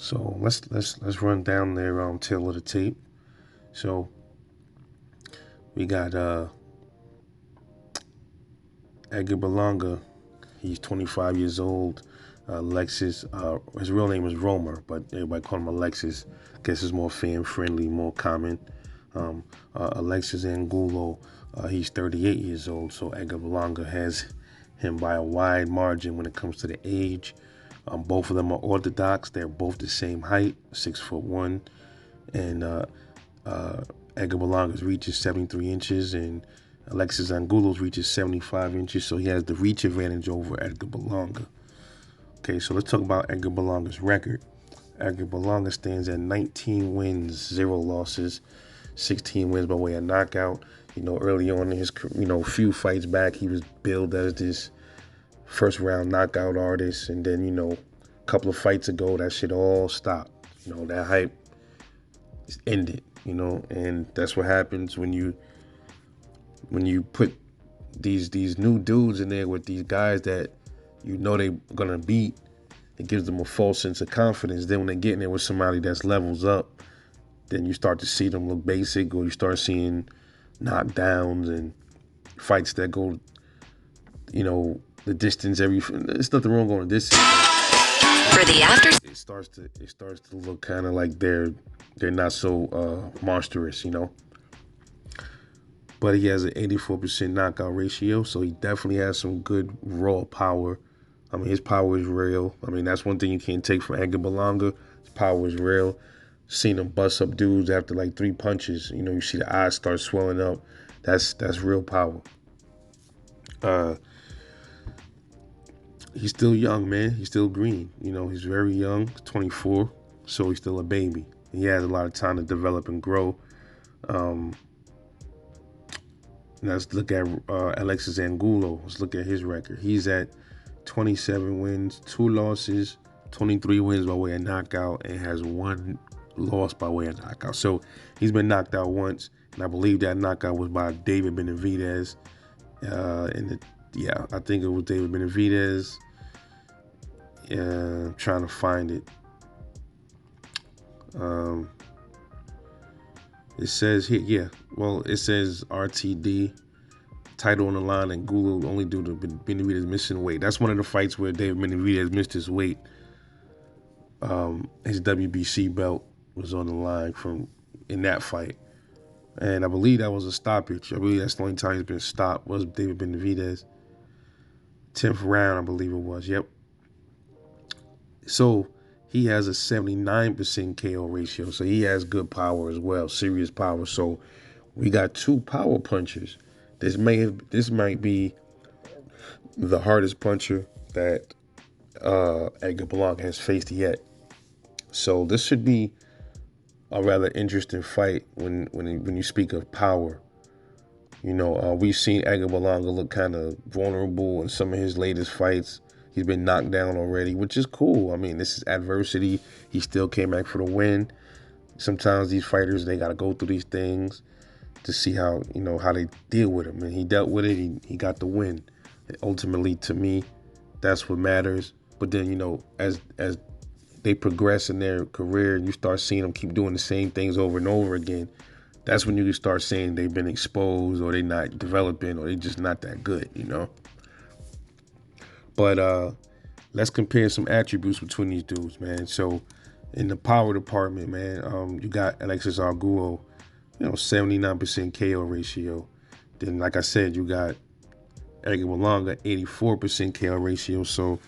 So let's run down their tail of the tape. So we got Edgar Berlanga. He's 25 years old. Alexis, his real name is Romer, but everybody call him Alexis. I guess it's more fan friendly, more common. Alexis Angulo, he's 38 years old. So Edgar Berlanga has him by a wide margin when it comes to the age. Both of them are orthodox. They're both the same height, 6'1", and Edgar Berlanga's reach is 73 inches, and Alexis Angulo's reach is 75 inches. So he has the reach advantage over Edgar Berlanga. Okay, so let's talk about Edgar Berlanga's record. Edgar Berlanga stands at 19 wins, 0 losses, 16 wins by way of knockout. Early on in his, few fights back, he was billed as this first round knockout artist, and then a couple of fights ago that shit all stopped. That hype ended. And that's what happens when you put these new dudes in there with these guys that they're gonna beat. It gives them a false sense of confidence. Then when they get in there with somebody that's levels up, then you start to see them look basic, or you start seeing knockdowns and fights that go the distance. There's nothing wrong going the distance. For the after, it starts to look kind of like they're not so monstrous, But he has an 84% knockout ratio, so he definitely has some good raw power. I mean, his power is real. I mean, that's one thing you can't take from Edgar Berlanga. His power is real. Seen him bust up dudes after like 3 punches. You see the eyes start swelling up. That's real power. He's still young, man. He's still green. He's very young, 24, so he's still a baby. He has a lot of time to develop and grow. Let's look at Alexis Angulo. Let's look at his record. He's at 27 wins, 2 losses, 23 wins by way of knockout, and has 1 loss by way of knockout. So he's been knocked out once, and I believe that knockout was by David Benavidez. I think it was David Benavidez. I'm trying to find it. It says here, it says RTD, title on the line, and Angulo only due to Benavidez missing weight. That's one of the fights where David Benavidez missed his weight. His WBC belt was on the line in that fight. And I believe that was a stoppage. I believe that's the only time he's been stopped was David Benavidez. 10th round, I believe it was. Yep. So he has a 79% KO ratio. So he has good power as well, serious power. So we got 2 power punchers. This might be the hardest puncher that Edgar Berlanga has faced yet. So this should be a rather interesting fight when you speak of power. We've seen Edgar Berlanga look kind of vulnerable in some of his latest fights. He's been knocked down already, which is cool. I mean, this is adversity. He still came back for the win. Sometimes these fighters, they got to go through these things to see how they deal with him. And he dealt with it. He got the win. And ultimately, to me, that's what matters. But then, as they progress in their career and you start seeing them keep doing the same things over and over again, that's when you start saying they've been exposed, or they're not developing, or they're just not that good, But let's compare some attributes between these dudes, man. So in the power department, man, you got Alexis Angulo, 79% KO ratio. Then, like I said, you got Edgar Berlanga, 84% KO ratio. So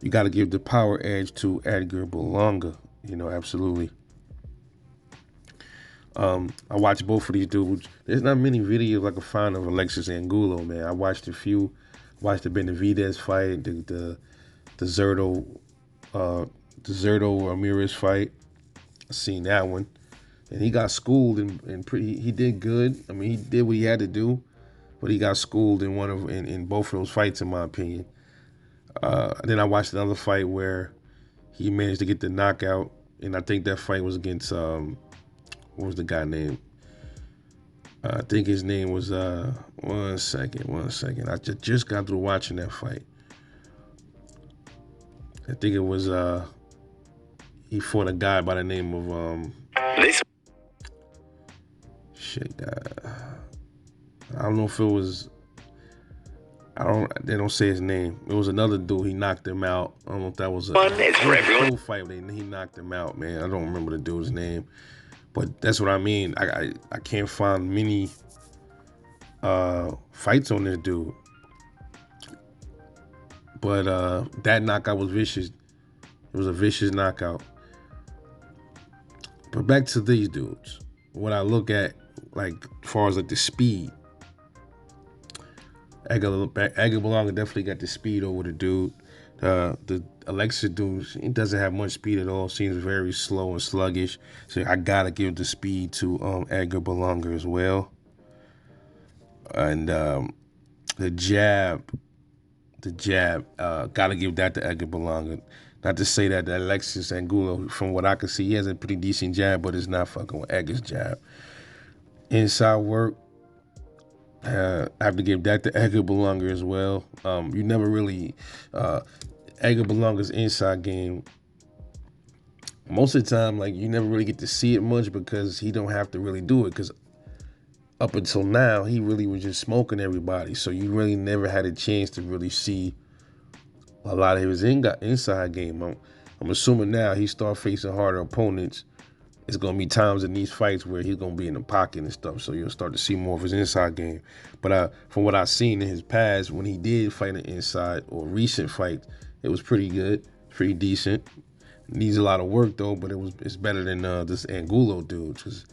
you got to give the power edge to Edgar Berlanga, absolutely. I watched both of these dudes. There's not many videos I can find of Alexis Angulo, man. I watched a few. Watched the Benavidez fight, the Zerto Ramirez fight. I seen that one, and he got schooled and he did good. I mean, he did what he had to do, but he got schooled in both of those fights, in my opinion. Then I watched another fight where he managed to get the knockout, and I think that fight was against what was the guy name? I think his name was one second. I just got through watching that fight. I think it was he fought a guy by the name of this shit. I don't know if it was. They don't say his name. It was another dude. He knocked him out. I don't know if that was a pro fight. He knocked him out, man. I don't remember the dude's name, but that's what I mean. I can't find many fights on this dude, but that knockout was vicious. It was a vicious knockout. But back to these dudes. What I look at, like, as far as like the speed. Edgar Berlanga definitely got the speed over the dude. The Alexis dude, he doesn't have much speed at all. Seems very slow and sluggish. So I gotta give the speed to Edgar Berlanga as well. And the jab, gotta give that to Edgar Berlanga. Not to say that Alexis Angulo, from what I can see, he has a pretty decent jab, but it's not fucking with Edgar's jab. Inside work, I have to give that to Edgar Berlanga as well. You never really, Edgar Berlanga's inside game, most of the time, like, you never really get to see it much because he don't have to really do it, because up until now, he really was just smoking everybody. So you really never had a chance to really see a lot of his inside game. I'm assuming now he start facing harder opponents. It's going to be times in these fights where he's going to be in the pocket and stuff, so you'll start to see more of his inside game. But from what I've seen in his past, when he did fight an inside or recent fight, it was pretty good, pretty decent. Needs a lot of work, though, but it's better than this Angulo dude, because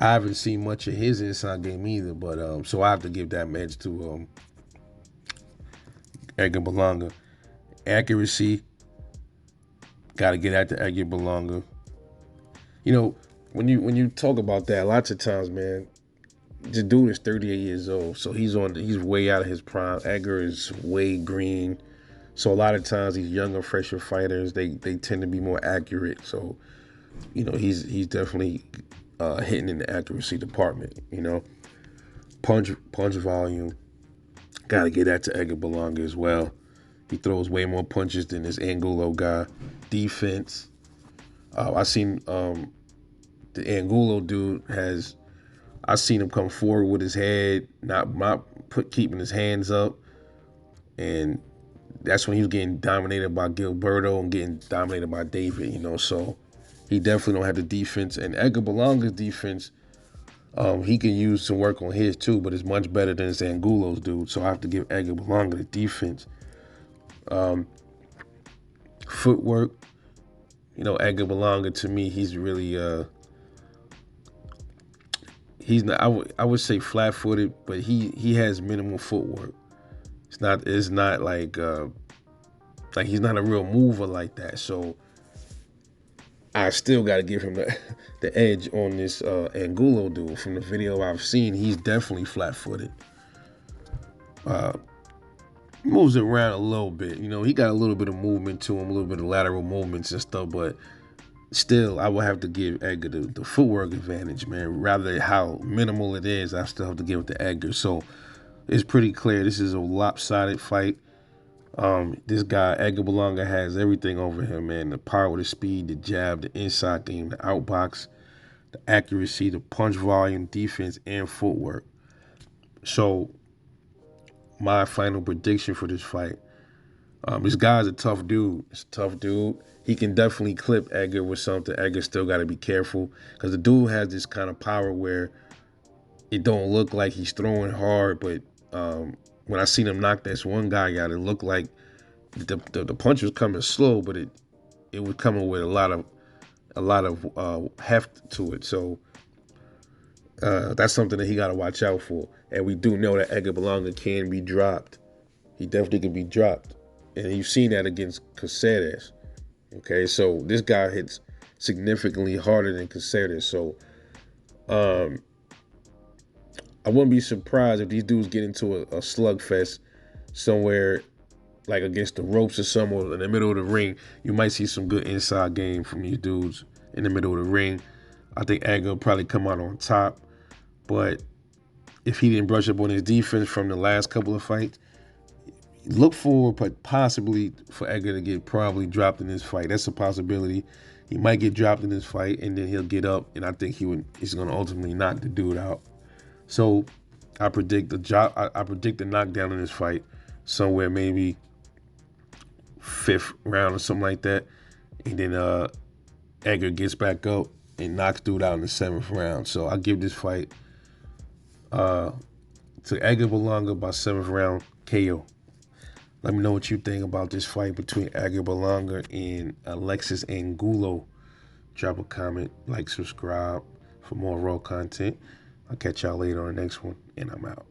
I haven't seen much of his inside game either. But so I have to give that match to Edgar Berlanga. Accuracy, got to get at the Edgar Berlanga. You know, when you talk about that, lots of times, man, the dude is 38 years old, so he's way out of his prime. Edgar is way green, so a lot of times these younger, fresher fighters, they tend to be more accurate. So, you know, he's definitely hitting in the accuracy department. You know, punch volume, gotta get that to Edgar Berlanga as well. He throws way more punches than this Angulo guy. Defense. I seen the Angulo dude I seen him come forward with his head, not keeping his hands up, and that's when he was getting dominated by Gilberto and getting dominated by David. You know, so he definitely don't have the defense. And Edgar Berlanga's defense, he can use some work on his too, but it's much better than this Angulo's dude. So I have to give Edgar Berlanga the defense. Footwork, you know, Edgar Berlanga, to me, he's really he's not. I would say flat-footed, but he has minimal footwork. It's not like he's not a real mover like that. So I still got to give him the edge on this Angulo dude. From the video I've seen, he's definitely flat-footed. Moves it around a little bit. You know, he got a little bit of movement to him, a little bit of lateral movements and stuff, but still, I would have to give Edgar the footwork advantage, man. Rather how minimal it is, I still have to give it to Edgar. So it's pretty clear this is a lopsided fight. This guy, Edgar Berlanga, has everything over him, man. The power, the speed, the jab, the inside game, the outbox, the accuracy, the punch volume, defense, and footwork. So my final prediction for this fight, this guy's a tough dude. He's a tough dude. He can definitely clip Edgar with something. Edgar still got to be careful, because the dude has this kind of power where it don't look like he's throwing hard, but when I seen him knock this one guy out, it looked like the punch was coming slow, but it was coming with a lot of heft to it. So that's something that he got to watch out for. And we do know that Edgar Berlanga can be dropped. He definitely can be dropped. And you've seen that against Caceres. Okay, so this guy hits significantly harder than Caceres. So I wouldn't be surprised if these dudes get into a slugfest somewhere, like against the ropes or somewhere in the middle of the ring. You might see some good inside game from these dudes in the middle of the ring. I think Edgar will probably come out on top. But if he didn't brush up on his defense from the last couple of fights, look for, but possibly for Edgar to get probably dropped in this fight. That's a possibility. He might get dropped in this fight, and then he'll get up, and I think he's going to ultimately knock the dude out. So I predict I predict the knockdown in this fight somewhere maybe 5th round or something like that, and then Edgar gets back up and knocks dude out in the 7th round. So I give this fight to Edgar Berlanga by 7th round KO. Let me know what you think about this fight between Edgar Berlanga and Alexis Angulo. Drop a comment, like, subscribe for more raw content. I'll catch y'all later on the next one, and I'm out.